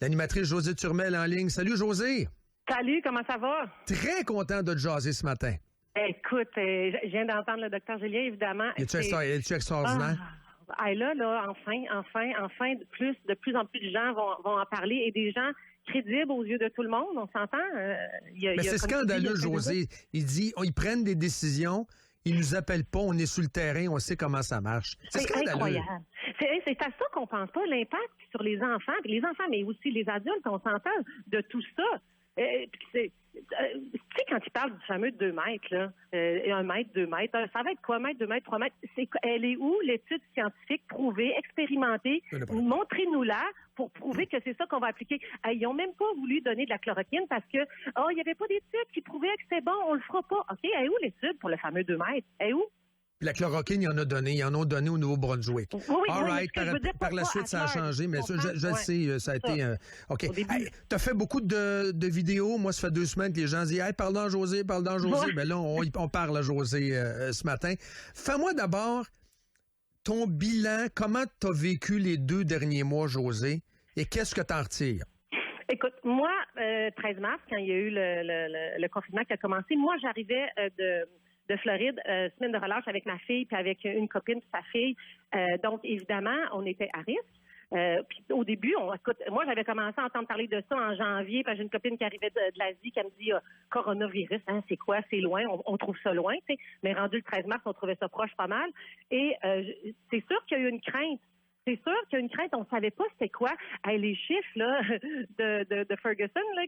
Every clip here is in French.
l'animatrice Josée Turmel en ligne. Salut Josée! Salut, comment ça va? Très content de te jaser ce matin. Écoute, je viens d'entendre le docteur Julien, évidemment. Es-tu extraordinaire? Là, enfin, de plus en plus de gens vont en parler et des gens crédibles aux yeux de tout le monde, on s'entend? Mais c'est scandaleux, Josée. Ils prennent des décisions, ils nous appellent pas, on est sur le terrain, on sait comment ça marche. C'est scandaleux. Incroyable. C'est à ça qu'on pense pas, l'impact sur les enfants, mais aussi les adultes, on s'entend de tout ça. Tu sais, quand ils parlent du fameux 2 mètres, là, 1 mètre, 2 mètres, ça va être quoi, mètre, 2 mètres, 3 mètres? Elle est où l'étude scientifique prouvée, expérimentée? Montrez-nous-la pour prouver que c'est ça qu'on va appliquer. Ils n'ont même pas voulu donner de la chloroquine parce que, il n'y avait pas d'étude qui prouvait que c'est bon, on le fera pas. OK, elle est où l'étude pour le fameux 2 mètres? Elle est où? Puis la chloroquine, ils en ont donné au Nouveau-Brunswick. Oui, all right. Par la suite, ça a changé, mais je le sais, ça a été... OK. Hey, t'as fait beaucoup de vidéos. Moi, ça fait 2 semaines que les gens disent « Hey, parle dans Josée. » Ouais. Ben là, on parle à Josée ce matin. Fais-moi d'abord ton bilan. Comment t'as vécu les 2 derniers mois, Josée? Et qu'est-ce que t'en retires? Écoute, moi, 13 mars, quand il y a eu le confinement qui a commencé, moi, j'arrivais de Floride, semaine de relâche avec ma fille puis avec une copine puis sa fille. Donc, évidemment, on était à risque. Puis au début, moi, j'avais commencé à entendre parler de ça en janvier, puis j'ai une copine qui arrivait de l'Asie qui me dit coronavirus, hein, c'est quoi? C'est loin, on trouve ça loin, tu sais. Mais rendu le 13 mars, on trouvait ça proche pas mal. Et c'est sûr qu'il y a eu une crainte. C'est sûr qu'il y a une crainte, on savait pas c'était quoi. Les chiffres là de Ferguson là,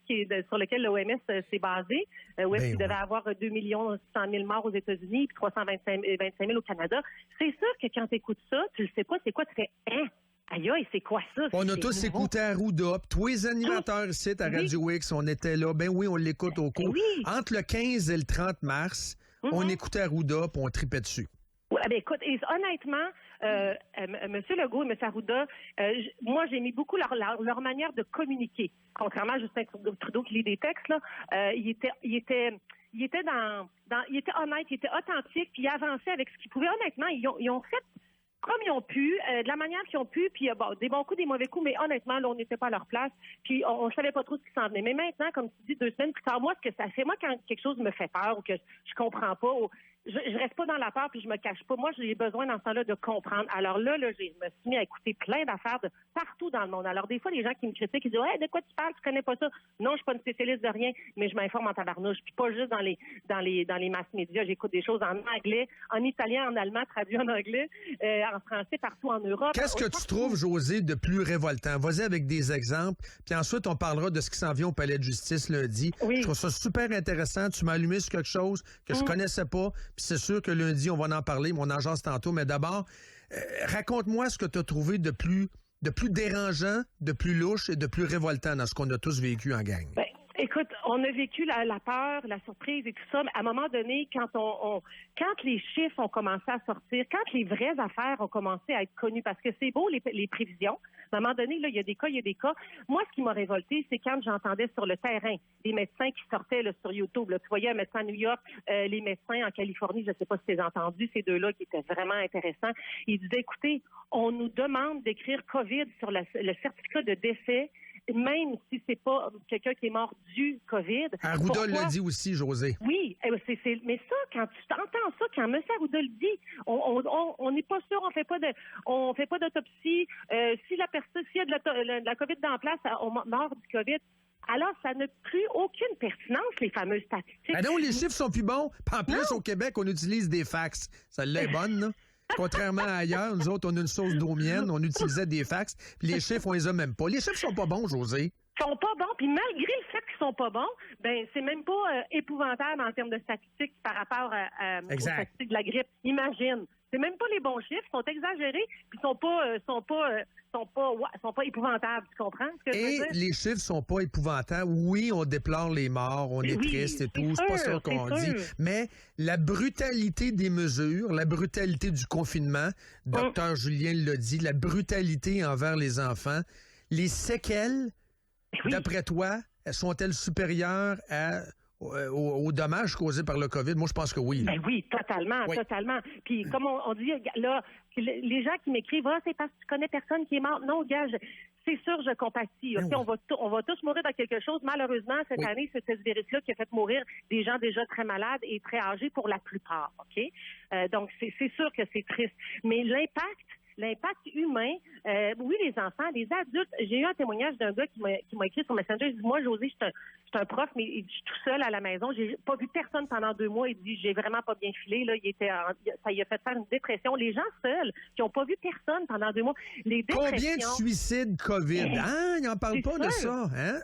sur lequel l'OMS s'est basé, où est-ce qu'il devait avoir 2 600 000 morts aux États-Unis puis 325 000 au Canada. C'est sûr que quand tu écoutes ça, tu le sais pas, c'est quoi, tu fais aïe, c'est quoi ça? On a tous écouté Arruda, tous les animateurs ici à Radio X, on était là. Ben oui, on l'écoute au cours. Oui. Entre le 15 et le 30 mars, on écoutait Arruda puis on tripait dessus. Ouais, écoute, honnêtement, M. Legault et M. Arruda, moi, j'ai mis beaucoup leur manière de communiquer. Contrairement à Justin Trudeau qui lit des textes, là, il était honnête, il était authentique, puis il avançait avec ce qu'il pouvait. Honnêtement, ils ont fait comme ils ont pu, de la manière qu'ils ont pu, puis des bons coups, des mauvais coups, mais honnêtement, là, on n'était pas à leur place, puis on savait pas trop ce qui s'en venait. Mais maintenant, comme tu dis, 2 semaines plus tard, moi, ce que ça fait, moi, quand quelque chose me fait peur ou que je comprends pas, je reste pas dans la peur puis je me cache pas. Moi, j'ai besoin dans ce temps-là de comprendre. Alors là, je me suis mis à écouter plein d'affaires de partout dans le monde. Alors des fois, les gens qui me critiquent, ils disent « Hey, de quoi tu parles? Tu connais pas ça? » Non, je suis pas une spécialiste de rien, mais je m'informe en tabarnouche. Puis pas juste dans les masses médias. J'écoute des choses en anglais, en italien, en allemand, traduit en anglais, en français, partout en Europe. Qu'est-ce que tu trouves, Josée, de plus révoltant? Vas-y avec des exemples, puis ensuite, on parlera de ce qui s'en vient au palais de justice lundi. Oui. Je trouve ça super intéressant. Tu m'as allumé sur quelque chose que je connaissais pas. Puis c'est sûr que lundi, on va en parler, mon agence tantôt. Mais d'abord, raconte-moi ce que tu as trouvé de plus dérangeant, de plus louche et de plus révoltant dans ce qu'on a tous vécu en gang. Ben, écoute, on a vécu la peur, la surprise et tout ça, mais à un moment donné, quand quand les chiffres ont commencé à sortir, quand les vraies affaires ont commencé à être connues, parce que c'est beau les prévisions, à un moment donné, là, il y a des cas. Moi, ce qui m'a révolté, c'est quand j'entendais sur le terrain des médecins qui sortaient là, sur YouTube. Là. Tu voyais un médecin à New York, les médecins en Californie, je ne sais pas si tu les as entendus, ces deux-là qui étaient vraiment intéressants. Ils disaient, écoutez, on nous demande d'écrire COVID sur le certificat de décès, même si c'est pas quelqu'un qui est mort du COVID. Arruda l'a dit aussi, José. Oui, mais ça, quand tu t'entends ça, quand M. Arruda le dit, on n'est pas sûr, on fait pas d'autopsie. Si la personne, s'il y a de la COVID dans la place, on meurt du COVID. Alors, ça n'a plus aucune pertinence, les fameuses statistiques. Ah non, les chiffres sont plus bons. En plus, au Québec, on utilise des fax. Celle-là est bonne, là. Contrairement à ailleurs, nous autres, on a une sauce d'aumienne, on utilisait des fax, puis les chiffres, on les a même pas. Les chiffres sont pas bons, José. Sont pas bons, puis malgré le fait qu'ils sont pas bons, ben c'est même pas épouvantable en termes de statistiques par rapport aux statistiques de la grippe. Imagine, c'est même pas les bons chiffres, ils sont exagérés, puis sont pas épouvantables, tu comprends ce que je veux dire? Les chiffres sont pas épouvantables. Oui, on déplore les morts, on est triste et tout, c'est pas ça qu'on dit. Mais la brutalité des mesures, la brutalité du confinement, Dr. Julien l'a dit, la brutalité envers les enfants, les séquelles, d'après toi, sont-elles supérieures aux dommages causés par le COVID? Moi, je pense que oui. Ben oui, totalement. Puis, comme on dit, là, les gens qui m'écrivent, c'est parce que tu connais personne qui est mort. Non, gars, c'est sûr, je compatis. Okay? On va tous mourir dans quelque chose. Malheureusement, cette année, c'est ce virus-là qui a fait mourir des gens déjà très malades et très âgés pour la plupart. OK? Donc, c'est sûr que c'est triste. Mais l'impact humain, oui, les enfants, les adultes. J'ai eu un témoignage d'un gars qui m'a écrit sur Messenger. Il dit, moi, Josée, je suis un prof, mais je suis tout seul à la maison. J'ai pas vu personne pendant 2 mois. Il dit, j'ai vraiment pas bien filé. Là, ça lui a fait faire une dépression. Les gens seuls qui n'ont pas vu personne pendant 2 mois. Les dépressions. Combien de suicides COVID? Ils n'en parlent pas de ça, hein?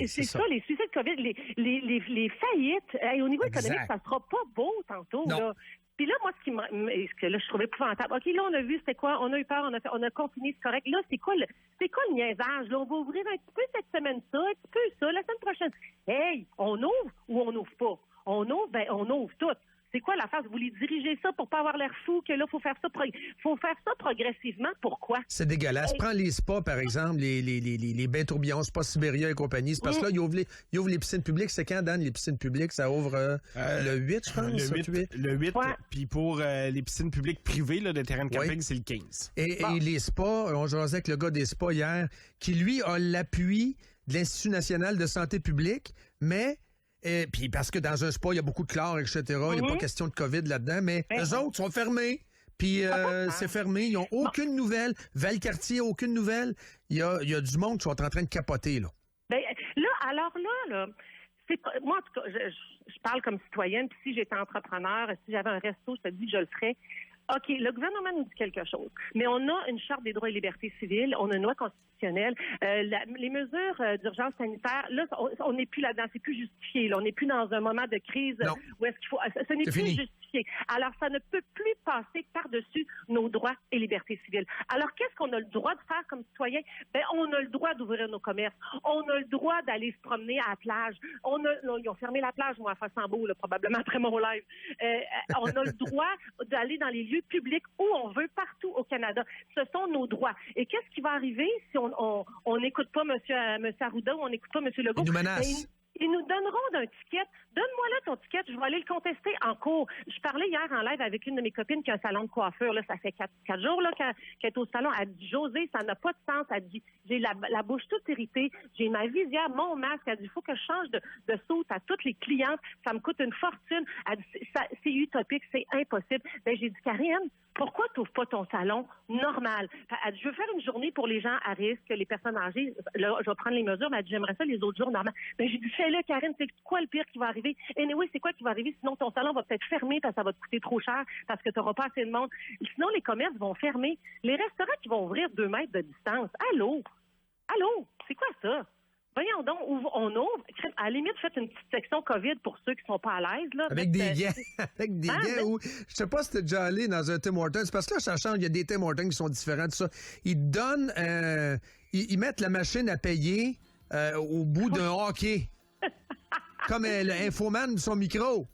C'est ça, les suicides COVID, les faillites. Au niveau économique, ça sera pas beau tantôt. Là. Puis là, moi, ce que là, je trouvais épouvantable. OK, là, on a vu, c'était quoi? On a eu peur, on a confiné, c'est correct. Là, c'est quoi le niaisage? Là, on va ouvrir un petit peu cette semaine ça, un petit peu ça, la semaine prochaine. Hey, on ouvre ou on n'ouvre pas? On ouvre, on ouvre tout. C'est quoi la phase? Vous voulez diriger ça pour pas avoir l'air fou, que là, faut faire ça progressivement. Pourquoi? C'est dégueulasse. Prends les spas, par exemple, les bains tourbillons, Spa Sibéria et compagnie. C'est parce que là, ils ouvrent les piscines publiques. C'est quand, Dan, les piscines publiques? Ça ouvre le 8, je pense? Le 8. Puis pour les piscines publiques privées là, de terrain de camping, c'est le 15. Et les spas, on jasait avec le gars des spas hier, qui, lui, a l'appui de l'Institut national de santé publique, mais... puis parce que dans un spa, il y a beaucoup de chlore, etc. Il n'y a pas question de COVID là-dedans, mais eux autres sont fermés. Puis c'est fermé. Ils n'ont aucune nouvelle. Valcartier, aucune nouvelle. Il y a du monde qui sont en train de capoter, là. Bien, là, c'est pas, moi, en tout cas, je parle comme citoyenne, puis si j'étais entrepreneur, si j'avais un resto, je te dis que je le ferais. OK, le gouvernement nous dit quelque chose, mais on a une charte des droits et libertés civiles, on a une loi constitutionnelle, les mesures d'urgence sanitaire, là, on n'est plus là-dedans, c'est plus justifié, là, on n'est plus dans un moment de crise où est-ce qu'il faut, ce n'est plus justifié. Alors, ça ne peut plus passer par-dessus nos droits et libertés civiles. Alors, qu'est-ce qu'on a le droit de faire comme citoyen? Ben, on a le droit d'ouvrir nos commerces, on a le droit d'aller se promener à la plage, ils ont fermé la plage, moi, à Fossambeau, là, probablement après mon live. On a le droit d'aller dans les lieux publics où on veut partout au Canada. Ce sont nos droits. Et qu'est-ce qui va arriver si on n'écoute pas M. Arruda ou on n'écoute pas M. Legault? Ils nous menacent. Ils nous donneront d'un ticket. Donne-moi là ton ticket, je vais aller le contester en cours. Je parlais hier en live avec une de mes copines qui a un salon de coiffure. Là, ça fait 4 jours là, qu'elle est au salon. Elle dit, Josée, ça n'a pas de sens. Elle dit, j'ai la bouche toute irritée, j'ai ma visière, mon masque. Elle dit, il faut que je change de saute à toutes les clientes. Ça me coûte une fortune. Elle dit, c'est utopique, c'est impossible. Ben, j'ai dit, Karine, pourquoi tu n'ouvres pas ton salon normal? Elle dit, je veux faire une journée pour les gens à risque, les personnes âgées. Là, je vais prendre les mesures, mais elle dit, j'aimerais ça les autres jours normal. Ben, j'ai dit, fais-le, Karine, c'est quoi le pire qui va arriver? Anyway, c'est quoi qui va arriver? Sinon, ton salon va peut-être fermer parce que ça va te coûter trop cher, parce que tu n'auras pas assez de monde. Sinon, les commerces vont fermer. Les restaurants qui vont ouvrir 2 mètres de distance. Allô? C'est quoi ça? Voyons donc, on ouvre. À la limite, faites une petite section COVID pour ceux qui ne sont pas à l'aise. Là, avec des gants. Avec des gants où... Je sais pas si t'es déjà allé dans un Tim Hortons. Parce que là, ça change. Il y a des Tim Hortons qui sont différents de ça. Ils donnent... ils mettent la machine à payer au bout d'un hockey. Comme l'infoman de son micro.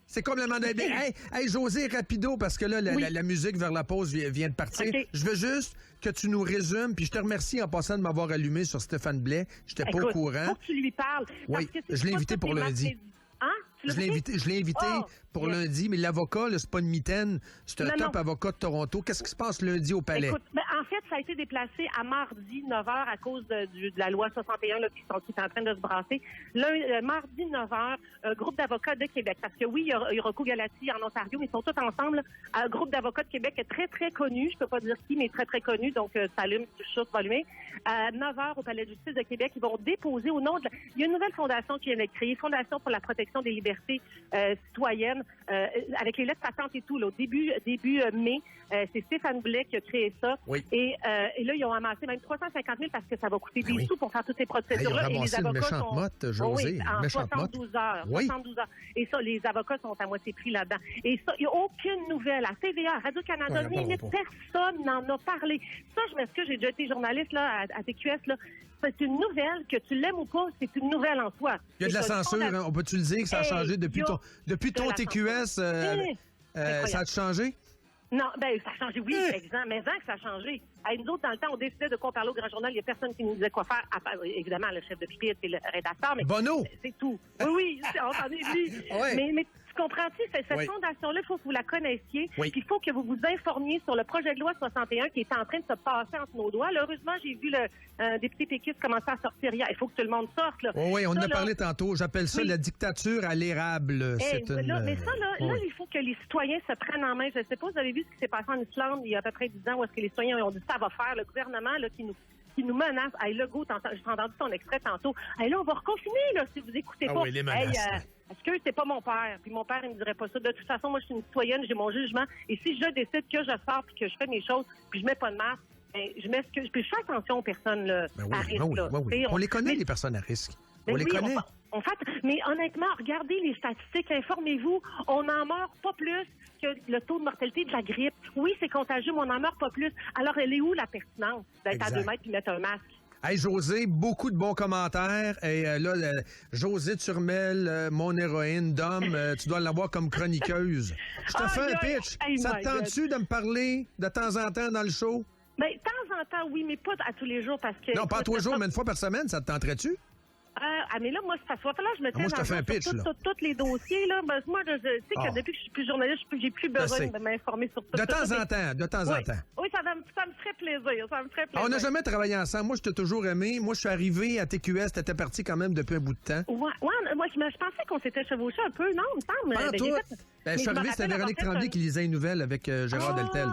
C'est comme le mandat. Hey, Josée, rapido, parce que là, la musique vers la pause vient de partir. Okay. Je veux juste que tu nous résumes, puis je te remercie en passant de m'avoir allumé sur Stéphane Blais. J'étais pas au courant. Faut que tu lui parles. Oui, je l'ai invité pour lundi. Hein? Je l'ai invité pour lundi, mais l'avocat, c'est pas une mitaine, c'est un top avocat de Toronto. Qu'est-ce qui se passe lundi au Palais? Écoute, en fait, ça a été déplacé à mardi 9h à cause de la loi 61 là, qui est en train de se brasser. Mardi 9h, un groupe d'avocats de Québec. Parce que oui, il y a Rocco Galati en Ontario, mais ils sont tous ensemble. Un groupe d'avocats de Québec est très, très connu. Je peux pas dire qui, mais très, très connu. Donc, ça allume, tu chutes, va allumer. À 9h au Palais de justice de Québec, ils vont déposer au nom de... Il y a une nouvelle fondation qui vient d'être créée, Fondation pour la protection des libertés citoyennes, avec les lettres patentes et tout, là, au début mai. C'est Stéphane Blais qui a créé ça. Oui. Et là, ils ont amassé même 350 000 parce que ça va coûter des sous pour faire toutes ces procédures-là. Ils ont ramassé une méchante motte, Josée. En 72 heures. Oui. 72 heures. Et ça, les avocats sont à moitié pris là-dedans. Et ça, il n'y a aucune nouvelle. À TVA, à Radio-Canada, personne n'en a parlé. Ça, je m'excuse, j'ai déjà été journaliste là, à TQS, là. C'est une nouvelle, que tu l'aimes ou pas, c'est une nouvelle en soi. Il y a de la censure, hein? On peut-tu le dire que ça a changé depuis ton TQS? Ça a changé? Non, ça a changé, oui, mais que ça a changé. Nous autres, dans le temps, on décidait de quoi parler au Grand Journal. Il n'y a personne qui nous disait quoi faire. Évidemment, le chef de pupitre et le rédacteur, mais Bono! C'est tout. Oui, on s'en est dit. Mais comprends-tu? Cette fondation-là, il faut que vous la connaissiez. Oui. Puis il faut que vous vous informiez sur le projet de loi 61 qui est en train de se passer entre nos doigts. Là, heureusement, j'ai vu le député péquiste commencer à sortir hier. Il faut que tout le monde sorte. Là. Oui, on en a parlé tantôt. J'appelle ça la dictature à l'érable. Mais ça, là, il faut que les citoyens se prennent en main. Je ne sais pas, vous avez vu ce qui s'est passé en Islande il y a à peu près 10 ans, où est-ce que les citoyens ont dit ça va faire. Le gouvernement là, qui nous menace. Hey, Legault, j'ai entendu ton extrait tantôt. Hey, là, on va reconfiner là, si vous écoutez pas. Oui, les menaces. Est-ce que c'est pas mon père? Puis mon père, il me dirait pas ça. De toute façon, moi, je suis une citoyenne, j'ai mon jugement. Et si je décide que je sors puis que je fais mes choses puis je mets pas de masque, je m'excuse. Puis je fais attention aux personnes là, à risque. Oui. On les connaît, les personnes à risque. On les connaît. Mais honnêtement, regardez les statistiques, informez-vous. On n'en meurt pas plus que le taux de mortalité de la grippe. Oui, c'est contagieux, mais on n'en meurt pas plus. Alors, elle est où la pertinence d'être à 2 mètres et mettre un masque? Hey, José, beaucoup de bons commentaires. Et là, Josée Turmel, mon héroïne d'homme, tu dois l'avoir comme chroniqueuse. Je te fais un pitch. Ça te tente-tu de me parler de temps en temps dans le show? Bien, de temps en temps, oui, mais pas à tous les jours parce que... Non, pas à tous les jours, mais une fois par semaine, ça te tenterait-tu? Mais là, moi, ça soit là, je me tiens tous les dossiers. Là. Ben, moi, je sais que depuis que je suis plus journaliste, j'ai plus besoin de m'informer sur tout. De temps en temps. Oui, ça me ferait plaisir. On n'a jamais travaillé ensemble. Moi, je t'ai toujours aimé. Moi, je suis arrivé à TQS. T'étais parti quand même depuis un bout de temps. Ouais, moi, je pensais qu'on s'était chevauché un peu. Non, il me semble. Pas tout. Je suis arrivé, c'était Véronique Tremblay qui lisait une nouvelle avec Gérard Deltel.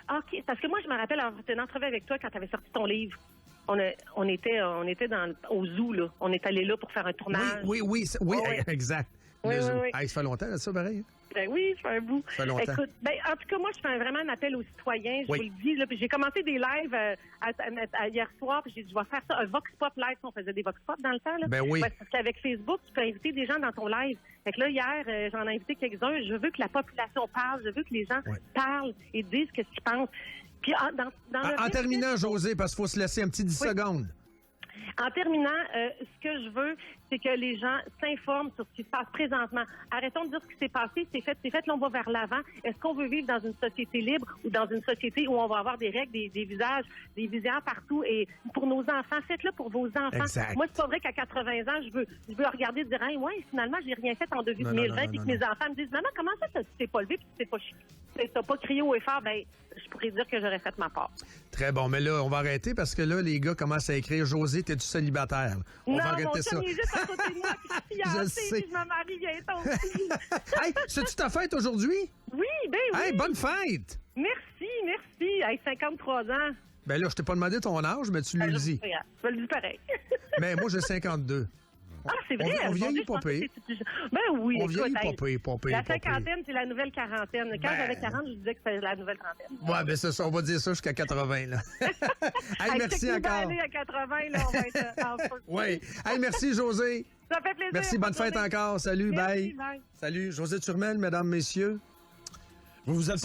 OK, parce que moi, je me rappelle avoir fait une entrevue avec toi quand tu avais sorti ton livre. On était au zoo, là. On est allé là pour faire un tournage. Oui, exact. Oui. Ça fait longtemps, ça, pareil? Ben oui, ça fait un bout. Ça fait longtemps. Écoute, en tout cas, moi, je fais vraiment un appel aux citoyens, je vous le dis. Là, puis j'ai commencé des lives hier soir, puis j'ai dit, je vais faire ça, un Vox Pop live. On faisait des Vox Pop dans le temps. Là. Ben oui. Ouais, parce qu'avec Facebook, tu peux inviter des gens dans ton live. Fait que là, hier, j'en ai invité quelques-uns. Je veux que la population parle, je veux que les gens parlent et disent ce qu'ils pensent. Puis, en terminant, José, parce qu'il faut se laisser un petit 10 secondes. En terminant, ce que je veux, c'est que les gens s'informent sur ce qui se passe présentement. Arrêtons de dire ce qui s'est passé, c'est fait, là, on va vers l'avant. Est-ce qu'on veut vivre dans une société libre ou dans une société où on va avoir des règles, des visages, des visières partout? Et pour nos enfants, faites-le pour vos enfants. Exact. Moi, c'est pas vrai qu'à 80 ans, je veux regarder et dire, hey, ouais, finalement, j'ai rien fait en 2020, et que mes enfants me disent, maman, comment ça, tu t'es pas levé puis tu t'as pas crié haut et fort? Ben, je pourrais dire que j'aurais fait ma part. Très bon, mais là, on va arrêter parce que là, les gars commencent à écrire, José, t'es-tu célibataire? On va arrêter ça. Non, mon chum, il est juste à côté de moi, puis je suis fiancée, puis je me marie bientôt. Hey, c'est-tu ta fête aujourd'hui? Oui, ben oui. Hey, bonne fête! Merci. Hey, 53 ans. Ben là, je t'ai pas demandé ton âge, mais tu le dis. Je le dis pareil. Mais moi, j'ai 52. Ah, c'est vrai? On vieillit pas pire. Ben oui, on vieillit pas pire. La cinquantaine, c'est la nouvelle quarantaine. Quand j'avais 40, je disais que c'était la nouvelle trentaine. Ouais, ben c'est ça, on va dire ça jusqu'à 80, là. Hey, merci encore. Aller à 80, là, on va être en feu. Oui. Hey, merci, José. Ça fait plaisir. Merci, bonne fête encore. Salut, merci, bye. Salut, Josée Turmel, mesdames, messieurs. Vous êtes